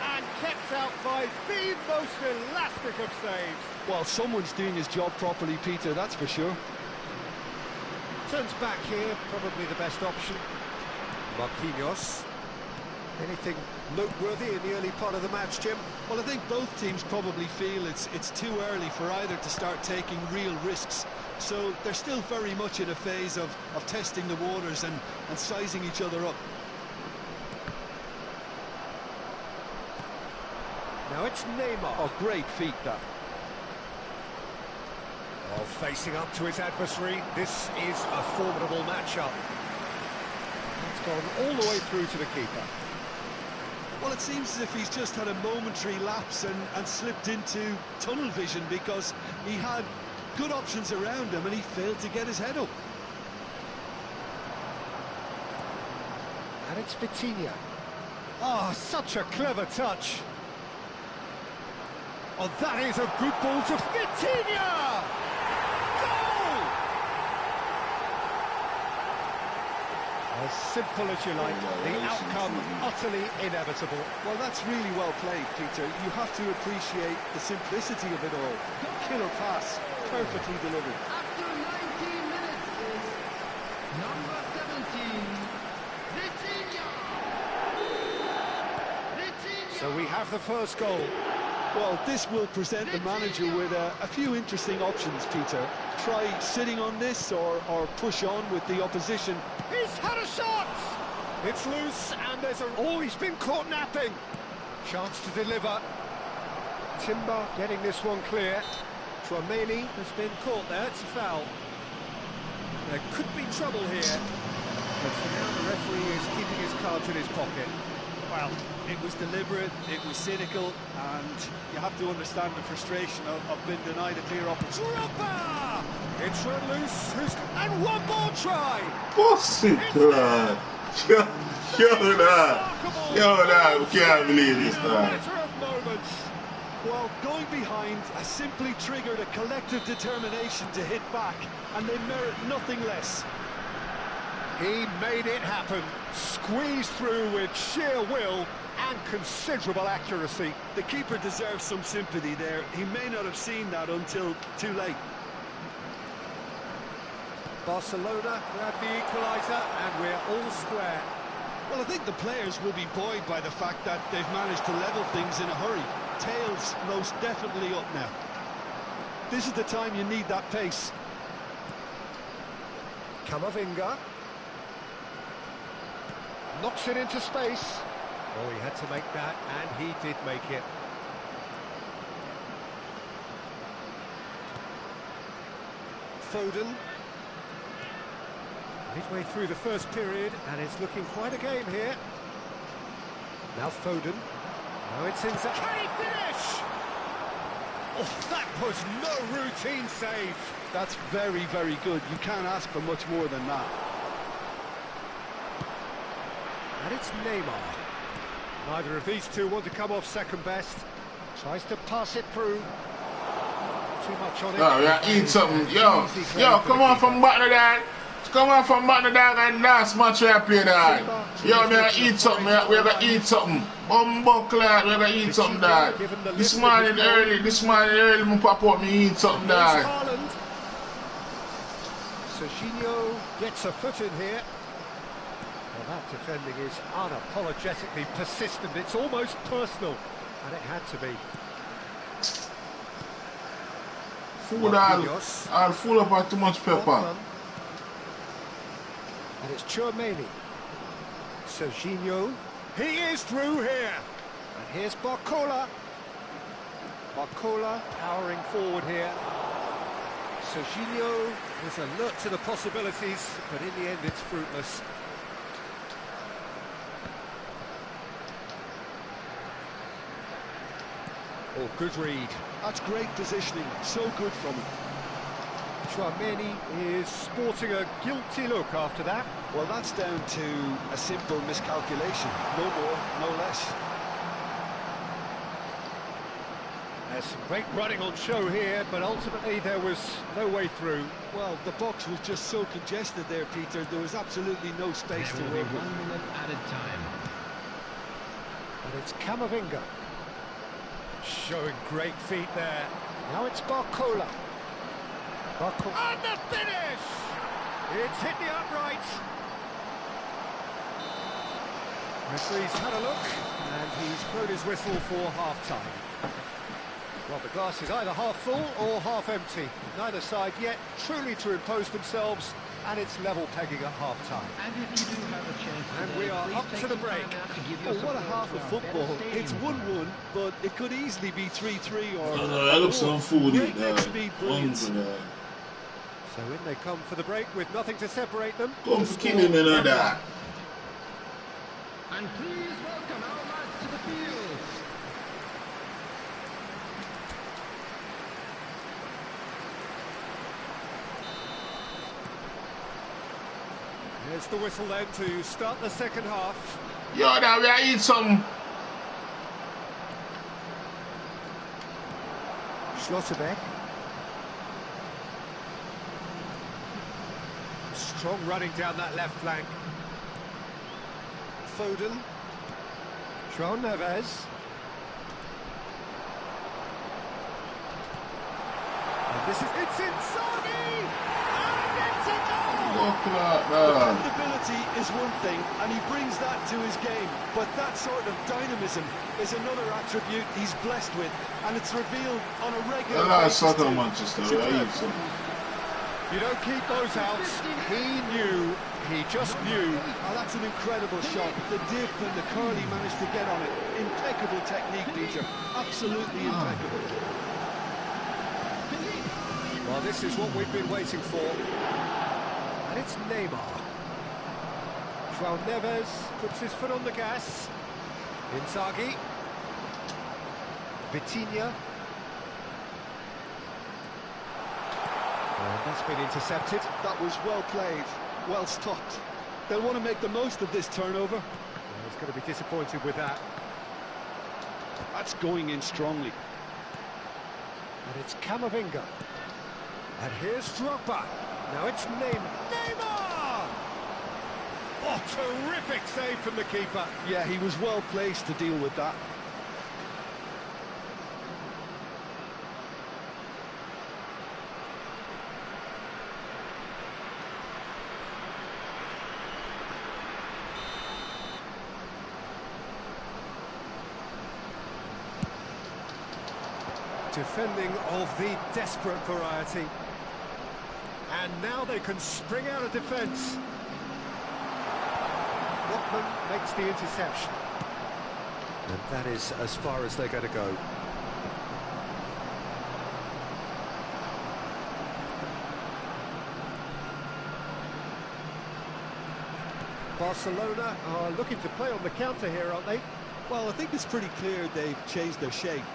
And kept out by the most elastic of saves. Well, someone's doing his job properly, Peter, that's for sure. Turns back here, probably the best option. Marquinhos. Anything noteworthy in the early part of the match, Jim? Well, I think both teams probably feel it's too early for either to start taking real risks. So they're still very much in a phase of testing the waters and sizing each other up. Now it's Neymar. Oh, great feat, that. Well, facing up to his adversary, this is a formidable matchup. It's gone all the way through to the keeper. Well, it seems as if he's just had a momentary lapse and slipped into tunnel vision, because he had good options around him and he failed to get his head up. And it's Vitinha. Oh, such a clever touch. Oh, that is a good ball to Vitinha! Goal! As simple as you like, the outcome utterly inevitable. Well, that's really well played, Peter. You have to appreciate the simplicity of it all. Killer pass, perfectly delivered. After 19 minutes is number 17, Vitinha. So we have the first goal. Well, this will present the manager with a few interesting options, Peter. Try sitting on this or push on with the opposition. He's had a shot! It's loose and there's a... Oh, he's been caught napping! Chance to deliver. Timber getting this one clear. Tchouameni has been caught there, it's a foul. There could be trouble here. But for now, the referee is keeping his cards in his pocket. Well, it was deliberate, it was cynical, and you have to understand the frustration of being denied a clear opportunity. Drogba! It's run loose, and one more try! What's it, lad? Yo, lad, we can't believe this, lad. Better of moments. Well, going behind has simply triggered a collective determination to hit back, and they merit nothing less. He made it happen, squeezed through with sheer will and considerable accuracy. The keeper deserves some sympathy there. He may not have seen that until too late. Barcelona grab the equaliser and we're all square. Well, I think the players will be buoyed by the fact that they've managed to level things in a hurry. Tails most definitely up now. This is the time you need that pace. Camavinga knocks it into space. Oh, he had to make that, and he did make it. Foden. Midway through the first period, and it's looking quite a game here. Now Foden. Now it's inside. Can he finish? Oh, that was no routine save. That's very, very good. You can't ask for much more than that. And it's Neymar. Neither of these two want to come off second best. Tries to pass it through. Too much on it. Oh, yeah, eat something. Yo, come on from bottom of that. Come on from bottom of that and last match we play that. Yo, me eat something. We're gonna eat something. Bumbuckler, we're gonna eat something that. This morning early, me pop up, me eat something that. Serginho gets a foot in here. Well, that defending is unapologetically persistent. It's almost personal, and it had to be. Food all full up of too much pepper. And it's Chouameni. Serginho. He is through here. And here's Barcola. Barcola powering forward here. Serginho was alert to the possibilities, but in the end it's fruitless. Oh, good read. That's great positioning. So good from him. Chouameni is sporting a guilty look after that. Well, that's down to a simple miscalculation. No more, no less. There's some great running on show here, but ultimately there was no way through. Well, the box was just so congested there, Peter. There was absolutely no space to work with. 1 minute added time. And it's Camavinga. Showing great feet there. Now it's Barcola. And the finish! It's hit the uprights. Referee's had a look, and he's blown his whistle for half-time. Well, the glass is either half full or half empty. Neither side yet truly to impose themselves, and it's level pegging at half-time. And if you do have a chance And today, we are please up take to the some time break. out to give Oh, your what a support half to of our football. better It's stadium. 1-1, but it could easily be 3-3 or... I look some food Great eat next speed brilliance. So in they come for the break with nothing to separate them. Come for killing me like that. And please welcome our lads to the field. There's the whistle then to start the second half. Yo, now we are eat something. Schlotterbeck. Strong running down that left flank. Foden. João Neves. And this is... It's Inzaghi! And it's a goal! Dependability is one thing, and he brings that to his game. But that sort of dynamism is another attribute he's blessed with, and it's revealed on a regular basis. Manchester. You don't keep those out. He just knew. Oh, that's an incredible shot. The dip and the curl he managed to get on it. Impeccable technique, Peter. Absolutely impeccable. Well, this is what we've been waiting for. And it's Neymar. João Neves puts his foot on the gas. Inzaghi. Vitinha. And that's been intercepted. That was well played, well stopped. They'll want to make the most of this turnover. Well, he's going to be disappointed with that. That's going in strongly. And it's Camavinga. And here's Drogba. Now it's Neymar! Oh, terrific save from the keeper. Yeah, he was well placed to deal with that. Defending of the desperate variety. And now they can spring out of defence. Lockman makes the interception. And that is as far as they're going to go. Barcelona are looking to play on the counter here, aren't they? Well, I think it's pretty clear they've changed their shape.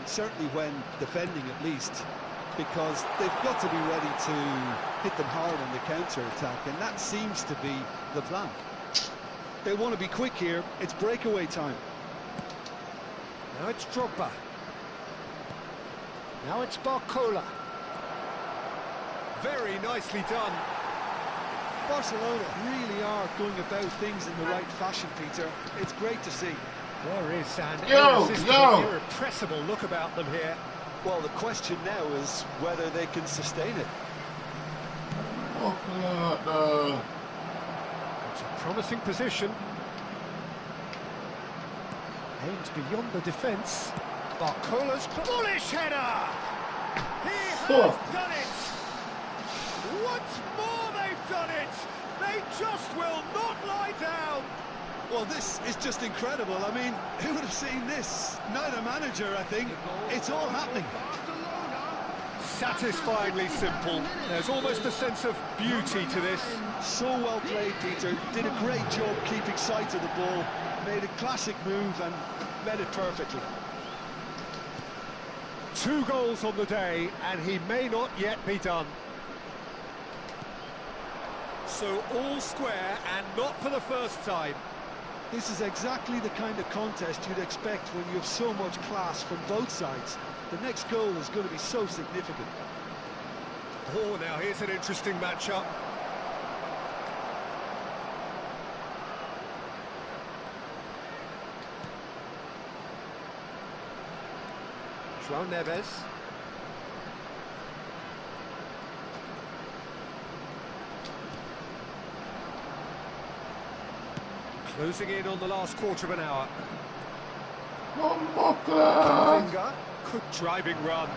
Certainly when defending at least, because they've got to be ready to hit them hard on the counter-attack, and that seems to be the plan. They want to be quick here, it's breakaway time. Now it's Drogba. Now it's Barcola. Very nicely done. Barcelona really are going about things in the right fashion, Peter. It's great to see. There is an irrepressible look about them here. Well, the question now is whether they can sustain it. It's a promising position. Aims beyond the defence. Barcola's bullish header! He has done it! Once more they've done it! They just will not lie down! Well, this is just incredible. I mean, who would have seen this? Neither manager, I think. It's all happening. Satisfyingly simple. There's almost a sense of beauty to this. So well played, Peter. Did a great job keeping sight of the ball. Made a classic move and met it perfectly. 2 goals on the day, and he may not yet be done. So all square, and not for the first time. This is exactly the kind of contest you'd expect when you have so much class from both sides. The next goal is going to be so significant. Oh, now here's an interesting matchup. João Neves. Closing in on the last quarter of an hour. Finger, good driving run.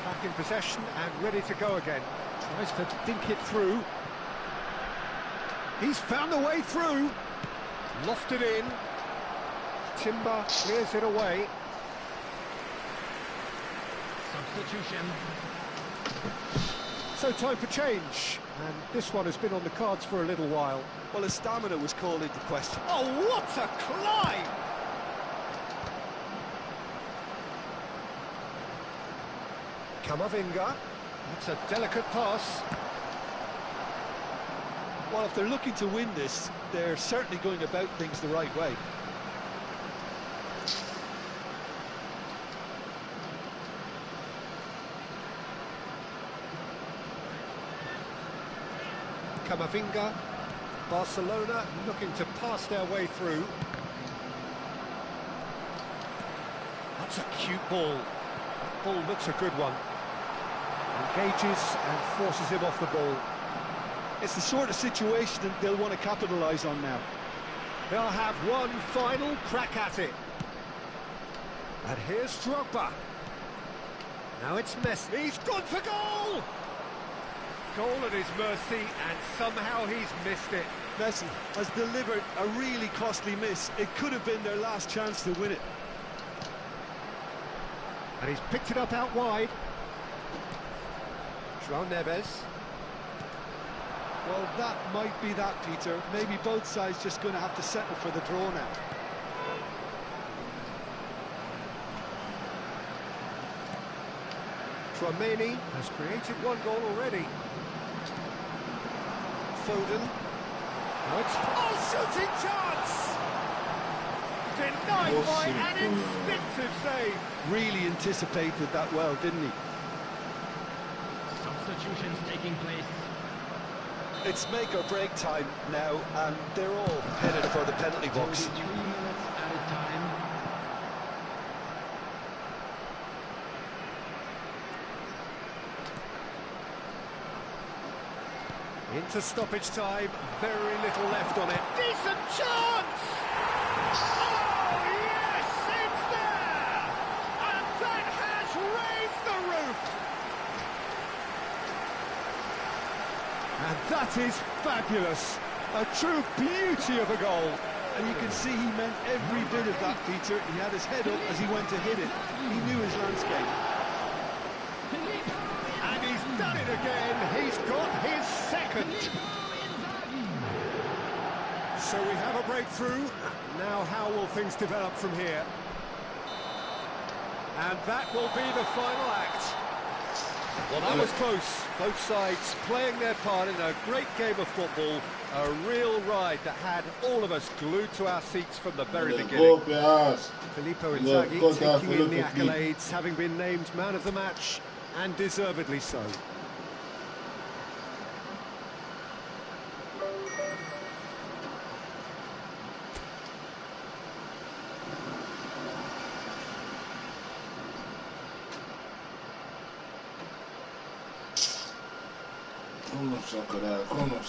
Back in possession and ready to go again. Tries to dink it through. He's found the way through. Lofted in. Timber clears it away. Substitution. So time for change, and this one has been on the cards for a little while. Well, his stamina was called into question. Oh, what a climb! Camavinga, that's a delicate pass. Well, if they're looking to win this, they're certainly going about things the right way. Camavinga, Barcelona looking to pass their way through. That's a cute ball. That ball looks a good one. Engages and forces him off the ball. It's the sort of situation that they'll want to capitalise on now. They'll have one final crack at it. And here's Drogba. Now it's Messi. He's gone for goal! Goal at his mercy, and somehow he's missed it. Messi has delivered a really costly miss. It could have been their last chance to win it. And he's picked it up out wide. João Neves. Well, that might be that, Peter. Maybe both sides just going to have to settle for the draw now. Tramini has created one goal already. Foden. Oh, shooting chance! Denied by an instinctive save. Really anticipated that well, didn't he? Substitutions taking place. It's make or break time now, and they're all headed for the penalty box. 3 minutes added time. Into stoppage time, very little left on it. Decent chance! Oh, yes, it's there! And that has raised the roof! And that is fabulous. A true beauty of a goal. And you can see he meant every bit of that, Peter. He had his head up as he went to hit it. He knew his landscape. And he's done it again. He's got his second. So we have a breakthrough. Now how will things develop from here? And that will be the final act. Well, that was close. Both sides playing their part in a great game of football. A real ride that had all of us glued to our seats from the very beginning. Filippo Inzaghi taking in the accolades, having been named man of the match, and deservedly so. Come on,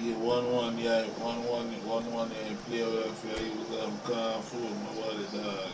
Yeah, 1-1, yeah, 1-1, yeah, play well for you. He was calm food, my body, dog.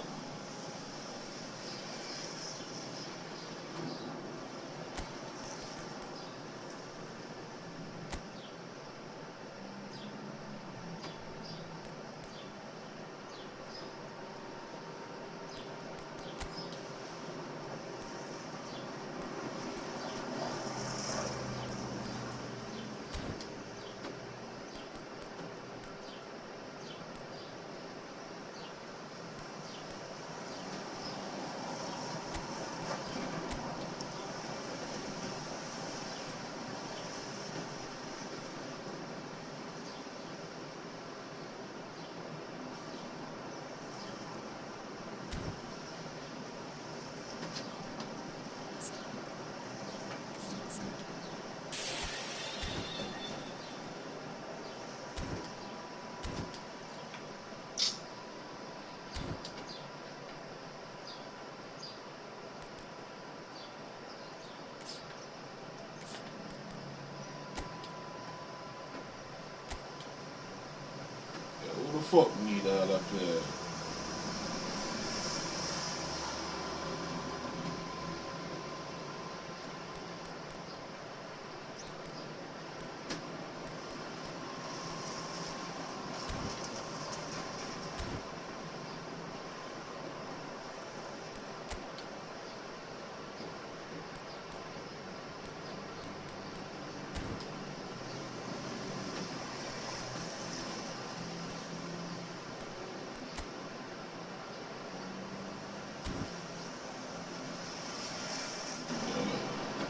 fuck need all that player?